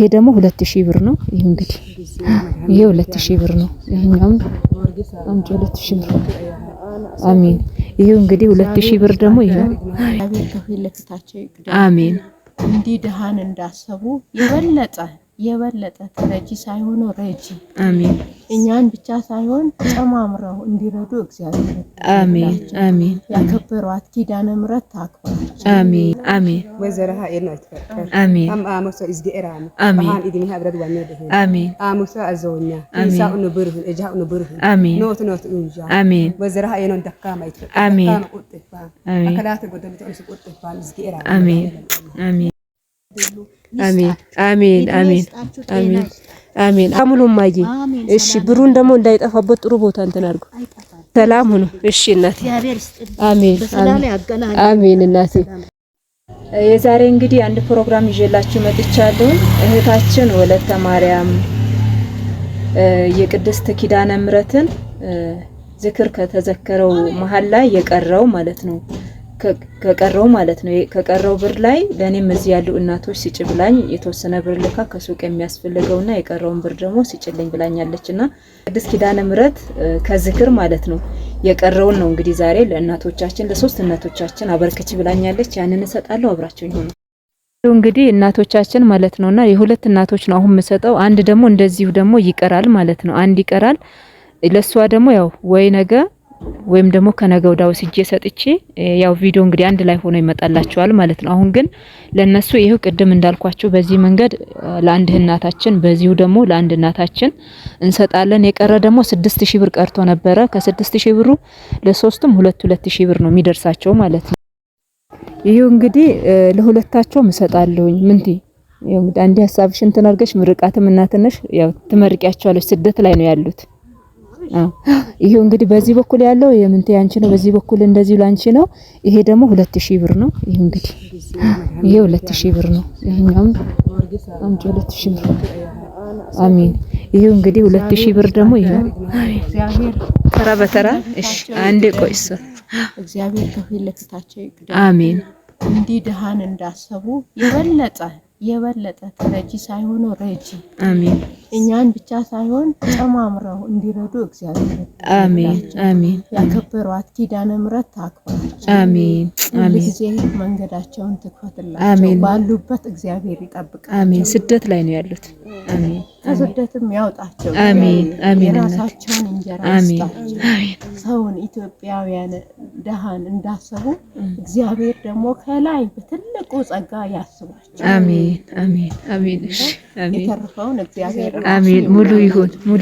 ይሄ ደግሞ 2000 ብር ነው። ይሄ እንግዲህ ይሄ 2000 ብር ነው። ይሄኛው አንቺ 2000 ብር አሜን። ይሄ እንግዲህ 2000 ብር ደግሞ ይሄ አሜን። እንዲህ ደሃን እንዳሰቡ የበለጠ ተረጂ ሳይሆኑ ረጂ አሜን። እኛን ብቻ ሳይሆን ጨማምረው እንዲረዱ እግዚአብሔር አሜን አሜን። ያከበሯት ኪዳነ ምሕረት ታክብር አሜን አሜን። ወዘራሃ የናት አሜን አሞሳ izgeeraም አሜን ኢድኒ ሀብረድ ወነደ አሜን አሞሳ አዘውኛ ኢሳኡ ንብርህ እጃኡ ንብርህ አሜን ኖት እንጃ አሜን። ወዘራሃ የኖን ደካማ ይትፈ አሜን ቁጥፋ አሜን አከላት ጎደልቶ እንስ ቁጥፋ izgeeraም አሜን አሜን አሜን አሜን አሜን አሜን አሜን። አሙሉም ማጂ እሺ፣ ብሩን ደግሞ እንዳይጠፋበት ጥሩ ቦታ እንትን አድርጉ። ሰላም ሁኑ። እሺ እናቴ አሜን አሜን እናቴ። የዛሬ እንግዲህ አንድ ፕሮግራም ይዤላችሁ መጥቻለሁ። እህታችን ወለተ ማርያም የቅድስት ኪዳነ ምሕረትን ዝክር ከተዘከረው መሃል ላይ የቀረው ማለት ነው ከቀረው ማለት ነው ከቀረው ብር ላይ ለኔም እዚህ ያሉ እናቶች ሲጭ ብላኝ የተወሰነ ብር ልካ ከሱቅ የሚያስፈልገውና የቀረውን ብር ደግሞ ሲጭልኝ ብላኛለችና ቅድስት ኪዳነ ምሕረት ከዝክር ማለት ነው የቀረውን ነው እንግዲህ ዛሬ ለእናቶቻችን ለሶስት እናቶቻችን አበርክቺ ብላኛለች። ያንን እሰጣለሁ። አብራችሁኝ ሆኑ። እንግዲህ እናቶቻችን ማለት ነውና የሁለት እናቶች ነው አሁን የምሰጠው። አንድ ደግሞ እንደዚሁ ደግሞ ይቀራል ማለት ነው። አንድ ይቀራል። ለሷ ደግሞ ያው ወይ ነገ ወይም ደግሞ ከነገው ዳው ሲጄ ሰጥቼ ያው ቪዲዮ እንግዲህ አንድ ላይ ሆኖ ይመጣላችኋል ማለት ነው። አሁን ግን ለነሱ ይሄው ቅድም እንዳልኳችሁ በዚህ መንገድ ለአንድ እናታችን በዚሁ ደግሞ ለአንድ እናታችን እንሰጣለን። የቀረ ደግሞ 6000 ብር ቀርቶ ነበረ። ከ6000 ብሩ ለሶስቱም 2000 ብር ነው የሚደርሳቸው ማለት ነው። ይሄው እንግዲህ ለሁለታቸው እንሰጣለሁኝ። ምንቴ ያው እንግዲህ አንዴ ሐሳብሽን ተናርገሽ ምርቃትም እናትነሽ ያው ትመርቂያቸዋለሽ። ስደት ላይ ነው ያሉት። ይሄው እንግዲህ በዚህ በኩል ያለው የምንቴ አንቺ ነው፣ በዚህ በኩል እንደዚህ ላንቺ ነው። ይሄ ደግሞ 2000 ብር ነው። ይሄው እንግዲህ ይሄ 2000 ብር ነው። ይሄኛው አንቺ 2000 ብር አሜን። ይሄው እንግዲህ 2000 ብር ደግሞ ይሄ እግዚአብሔር ተራ በተራ እሺ፣ አንዴ ቆይስ እግዚአብሔር ከፊት ለፊታቸው ይቅደም። አሜን። እንዲህ ደሃን እንዳሰቡ የበለጠ ተረጂ ሳይሆኑ ረጂ አሜን። እኛን ብቻ ሳይሆን ጨማምረው እንዲረዱ እግዚአብሔር አሜን አሜን። ያከበሯት ኪዳነ ምሕረት ታክብር አሜን አሜን። ጊዜ መንገዳቸውን ትክፈትላቸው፣ ባሉበት እግዚአብሔር ይጠብቃቸው። አሜን። ስደት ላይ ነው ያሉት። አሜን። ከስደትም ያውጣቸው። አሜን አሜን። የራሳቸውን እንጀራ ይስጣቸው። ሰውን ኢትዮጵያውያን ደሃን እንዳሰቡ እግዚአብሔር ደግሞ ከላይ በትልቁ ጸጋ ያስባቸው። አሜን አሜን አሜን። እሺ አሜን። የተረፈውን እግዚአብሔር አሜን። ሙሉ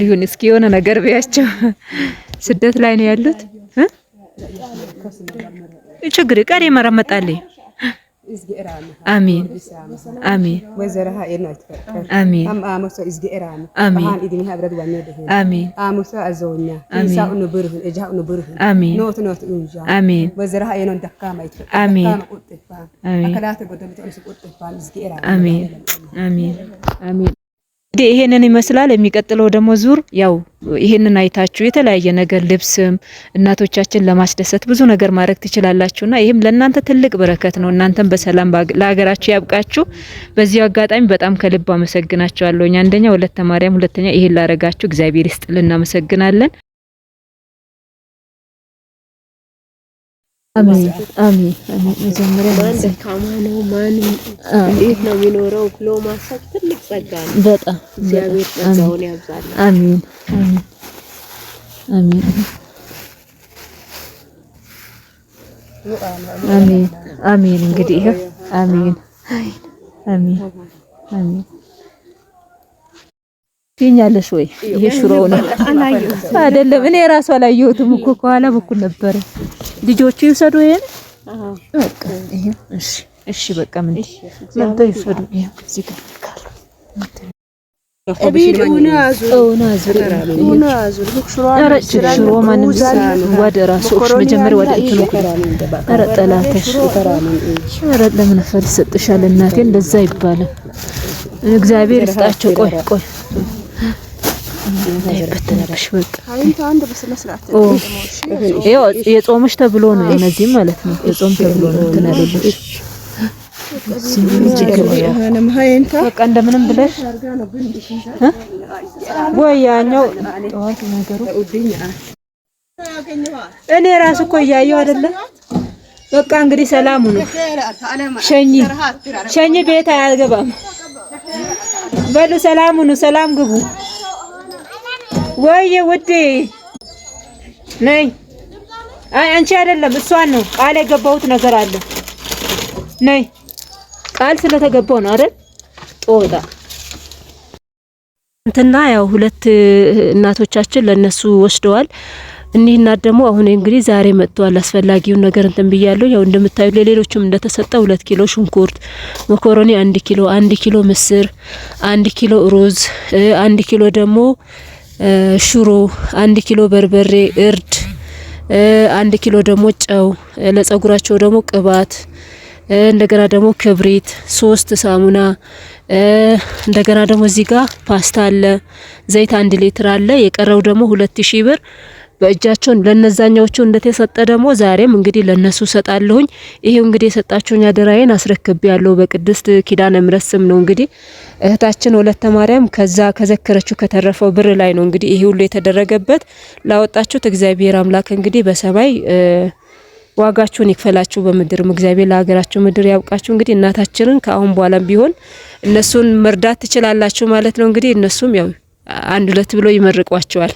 ይሁን። እስኪ የሆነ ነገር ቢያቸው ስደት ላይ ነው ያሉት። ችግር ቀሪ መረመጣለኝ። አሜን አሜን። ወዘራሃ የናት አሜን አሞሳ izgeeraም አሜን ኢድኒ ሀብረድ ወነደ አሜን አሞሳ አዘውኛ ኢሳኡ ንብርህ እጃኡ ንብርህ አሜን ኖት እንጃ አሜን። ወዘራሃ የኖን ደካማ ይትፈ አሜን ቁጥፋ አሜን አከላት ጎደልቶ እንስ ቁጥፋ izgeeraም አሜን አሜን አሜን። ይሄንን ይመስላል። የሚቀጥለው ደግሞ ዙር ያው ይሄንን አይታችሁ የተለያየ ነገር ልብስም እናቶቻችን ለማስደሰት ብዙ ነገር ማድረግ ትችላላችሁና ይሄም ለእናንተ ትልቅ በረከት ነው። እናንተም በሰላም ለሀገራችሁ ያብቃችሁ። በዚህ አጋጣሚ በጣም ከልብ አመሰግናችኋለሁ። አንደኛ ወለተ ማርያም፣ ሁለተኛ ይሄን ላረጋችሁ እግዚአብሔር ይስጥልን። እናመሰግናለን። አሜን አሜን አሜን። መጀመሪያ ማን ደካማ ነው ማን እንዴት ነው የሚኖረው ብሎ ማሰብ ትልቅ ጸጋ ነው። በጣም እግዚአብሔር ጸጋውን ያብዛል። አሜን አሜን አሜን አሜን አሜን። እንግዲህ ይሄ አሜን አሜን አሜን። ትኛለሽ ወይ? ይሄ ሽሮው ነው አይደለም? እኔ ራሱ አላየሁትም እኮ ከኋላ በኩል ነበር። ልጆቹ ይወሰዱ ይሄን። በቃ ይሄ እሺ እሺ በቃ ምን ለምቶ ይወሰዱ። ይሄ እዚህ ጋር ካሉ ሽሮ ማንም ወደ ራሱ መጀመሪያ ወደ እንትኑ ኧረ ጠላተሽ ኧረ ለምን ፈል ሰጥሻል እናቴ እንደዛ ይባላል። እግዚአብሔር ይስጣቸው። ቆይ አይበተነብሽ በቃ አንተ አንድ በስነ ስርዓት የጾምሽ ተብሎ ነው እነዚህ ማለት ነው። የጾም ተብሎ ነው እንትን አይደለሽ በቃ እንደምንም ብለሽ ወይ ያኛው ጠዋት ነገሩ እኔ ራሱ እኮ እያየሁ አይደለም። በቃ እንግዲህ ሰላም ሁኑ። ሸኝ ቤት አያገባም። በሉ ሰላም ሁኑ፣ ሰላም ግቡ። ወይ ውዴ ነይ። አይ አንቺ አይደለም እሷን ነው ቃል የገባሁት ነገር አለ። ነይ ቃል ስለተገባው ነው አይደል? ጦጣ እንትና ያው ሁለት እናቶቻችን ለነሱ ወስደዋል። እኒህ እናት ደግሞ አሁን እንግዲህ ዛሬ መጥተዋል። አስፈላጊውን ነገር እንትን ብያለሁ። ያው እንደምታዩ ለሌሎችም እንደተሰጠ 2 ኪሎ ሽንኩርት፣ መኮሮኒ 1 ኪሎ፣ 1 ኪሎ ምስር፣ 1 ኪሎ ሩዝ፣ 1 ኪሎ ደግሞ ሽሮ፣ 1 ኪሎ በርበሬ፣ እርድ፣ 1 ኪሎ ደግሞ ጨው፣ ለጸጉራቸው ደግሞ ቅባት፣ እንደገና ደግሞ ክብሪት፣ 3 ሳሙና፣ እንደገና ደግሞ እዚህ ጋር ፓስታ አለ፣ ዘይት 1 ሊትር አለ። የቀረው ደግሞ 2000 ብር በእጃቸው ለነዛኛዎቹ እንደተሰጠ ደግሞ ዛሬም እንግዲህ ለነሱ ሰጣለሁኝ። ይሄው እንግዲህ የሰጣችሁኝ አደራዬን አስረክቤያለሁ። በቅድስት ኪዳነ ምሕረት ስም ነው እንግዲህ እህታችን ወለተ ማርያም ከዛ ከዘከረችው ከተረፈው ብር ላይ ነው እንግዲህ ይሄ ሁሉ የተደረገበት። ላወጣችሁት እግዚአብሔር አምላክ እንግዲህ በሰማይ ዋጋችሁን ይክፈላችሁ፣ በምድርም እግዚአብሔር ለሀገራችሁ ምድር ያብቃችሁ። እንግዲህ እናታችንን ከአሁን በኋላም ቢሆን እነሱን መርዳት ትችላላችሁ ማለት ነው። እንግዲህ እነሱም ያው 1-2 ብሎ ይመርቋቸዋል።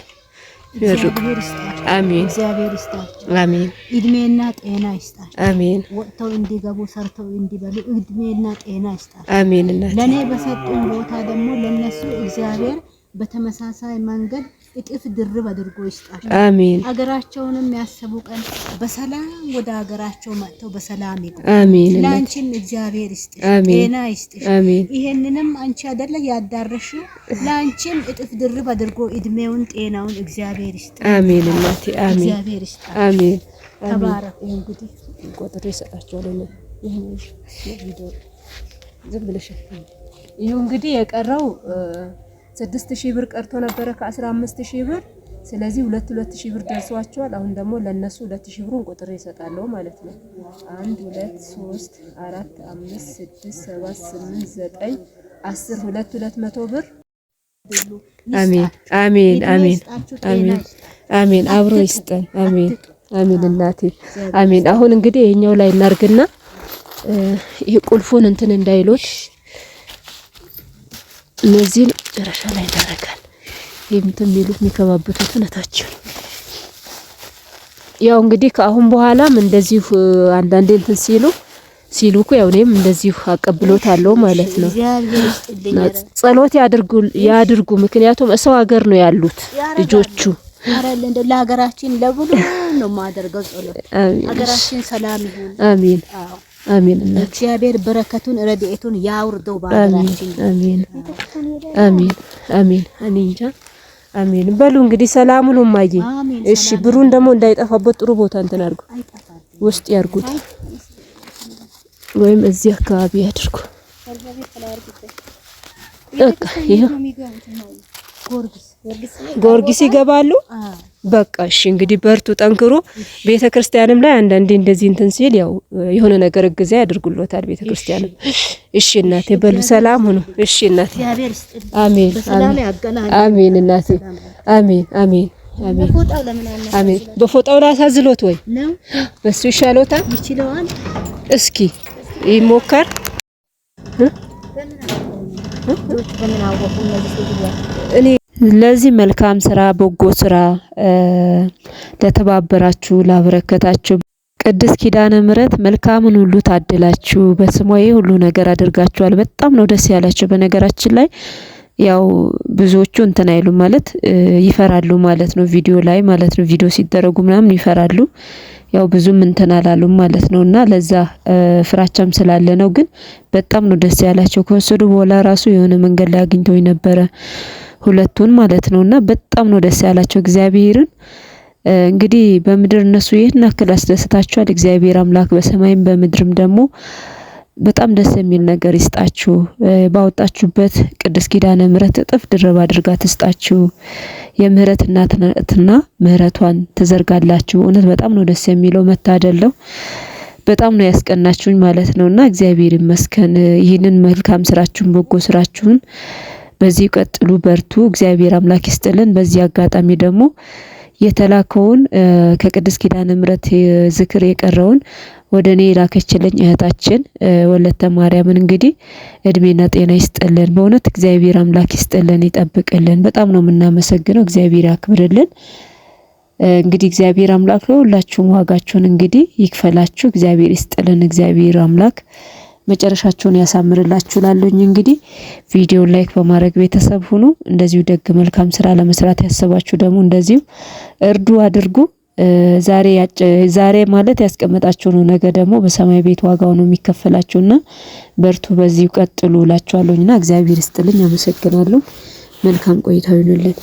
እግዚአብሔር ይስጣቸው። አሜን። እግዚአብሔር ይስጣቸው። አሜን። እድሜና ጤና ይስጣቸው። አሜን። ወጥተው እንዲገቡ ሰርተው እንዲበሉ እድሜና ጤና ይስጣቸው። አሜን። ለኔ በሰጡኝ ቦታ ደግሞ ለነሱ እግዚአብሔር በተመሳሳይ መንገድ እጥፍ ድርብ አድርጎ ይስጣቸው። አሜን። ሀገራቸውንም ያሰቡ ቀን በሰላም ወደ ሀገራቸው መጥተው በሰላም ይገቡ። አሜን። ላንቺም እግዚአብሔር ይስጥሽ፣ ጤና ይስጥሽ። ይሄንንም አንቺ አይደለ ያዳረሽው ላንቺም እጥፍ ድርብ አድርጎ እድሜውን ጤናውን እግዚአብሔር ይስጥሽ። አሜን እናቴ፣ አሜን። እግዚአብሔር ይስጥሽ። አሜን። ተባረክ። እንግዲህ ቆጥሬ እሰጣቸዋለሁ። ይሄን ቪዲዮ ዝም ብለሽ ይሄው እንግዲህ የቀረው 6000 ብር ቀርቶ ነበረ ከ15000 ብር። ስለዚህ 2000 ብር ደርሷቸዋል። አሁን ደግሞ ለነሱ 2000 ብሩን ቁጥር ይሰጣለው ማለት ነው። 1 2 3 4 5 6 7 8 9 10 200 ብር። አሜን አሜን አሜን አሜን አሜን። አብሮ ይስጠን። አሜን አሜን እናቴ አሜን። አሁን እንግዲህ ይሄኛው ላይ እናርግና ይሄ ቁልፉን እንትን እንዳይሎች እነዚህ ጨረሻ ላይ እናደርጋለን። የምንትን የሚሉት የሚከባበቱት ነታቸው። ያው እንግዲህ ከአሁን በኋላም እንደዚሁ አንዳንዴ እንትን ሲሉኩ ያው እኔም እንደዚሁ አቀብሎታለሁ ማለት ነው። ጸሎት ያድርጉ። ምክንያቱም እሰው ሀገር ነው ያሉት ልጆቹ። አረለ እንደ ለሀገራችን ለብሉ ነው ማደርገው ጸሎት። ሀገራችን ሰላም ይሁን። አሜን። አሜን። እግዚአብሔር በረከቱን ረድኤቱን ያውርደው ባገራችን። አሜን አሜን አሜን። አንንጃ አሜን በሉ እንግዲህ ሰላሙን ማየ። እሺ ብሩን ደግሞ እንዳይጠፋበት ጥሩ ቦታ እንትን አድርጉ፣ ውስጥ ያርጉት ወይም እዚህ አካባቢ ያድርጉ። በቃ ይሄ ጎርጊስ ይገባሉ። በቃ እሺ እንግዲህ በርቱ፣ ጠንክሩ። ቤተክርስቲያንም ላይ አንዳንዴ እንደዚህ እንትን ሲል ያው የሆነ ነገር እገዛ ያድርጉልዎታል ቤተክርስቲያንም። እሺ እናቴ በሉ ሰላም ሁኑ። እሺ እናቴ አሜን አሜን እናቴ አሜን አሜን አሜን አሜን። በፎጣው ላሳዝሎት ወይ በሱ ይሻሎታል ይችላል። እስኪ ይሞከር። እኔ ለዚህ መልካም ስራ በጎ ስራ ለተባበራችሁ ላበረከታችሁ ቅድስት ኪዳነ ምሕረት መልካምን ሁሉ ታድላችሁ። በስሟ ሁሉ ነገር አድርጋችኋል። በጣም ነው ደስ ያላችሁ። በነገራችን ላይ ያው ብዙዎቹ እንትን አይሉ ማለት ይፈራሉ ማለት ነው፣ ቪዲዮ ላይ ማለት ነው። ቪዲዮ ሲደረጉ ምናምን ይፈራሉ። ያው ብዙም እንትን አላሉም ማለት ነውና ለዛ ፍራቻም ስላለ ነው። ግን በጣም ነው ደስ ያላቸው። ከወሰዱ በኋላ ራሱ የሆነ መንገድ ላይ አግኝተው ነበረ ሁለቱን ማለት ነውና በጣም ነው ደስ ያላቸው። እግዚአብሔርን እንግዲህ በምድር እነሱ ይሄን አክል አስደስታቸዋል። እግዚአብሔር አምላክ በሰማይም በምድርም ደግሞ በጣም ደስ የሚል ነገር ይስጣችሁ። ባወጣችሁበት ቅድስት ኪዳነ ምሕረት እጥፍ ድርብ አድርጋ ትስጣችሁ። የምህረት እናትና ምህረቷን ተዘርጋላችሁ። እውነት በጣም ነው ደስ የሚለው። መታደለው በጣም ነው ያስቀናችሁኝ ማለት ነውና እግዚአብሔር ይመስገን። ይህንን መልካም ስራችሁን በጎ ስራችሁን በዚህ ቀጥሉ፣ በርቱ። እግዚአብሔር አምላክ ይስጥልን። በዚህ አጋጣሚ ደግሞ የተላከውን ከቅድስት ኪዳነ ምሕረት ዝክር የቀረውን ወደ እኔ ላከችልኝ እህታችን ወለተ ማርያምን እንግዲህ እድሜና ጤና ይስጥልን። በእውነት እግዚአብሔር አምላክ ይስጥልን፣ ይጠብቅልን። በጣም ነው የምናመሰግነው። እግዚአብሔር ያክብርልን። እንግዲህ እግዚአብሔር አምላክ ለሁላችሁም ዋጋችሁን እንግዲህ ይክፈላችሁ። እግዚአብሔር ይስጥልን። እግዚአብሔር አምላክ መጨረሻችሁን ያሳምርላችሁ። ላለኝ እንግዲህ ቪዲዮን ላይክ በማድረግ ቤተሰብ ሁኑ። እንደዚሁ ደግ መልካም ስራ ለመስራት ያሰባችሁ ደግሞ እንደዚሁ እርዱ አድርጉ። ዛሬ ማለት ያስቀመጣችሁ ነው፣ ነገ ደግሞ በሰማይ ቤት ዋጋው ነው የሚከፈላችሁና በርቱ፣ በዚሁ ቀጥሉ እላችኋለሁና እግዚአብሔር ይስጥልኝ። አመሰግናለሁ። መልካም ቆይታ ይሁንልን።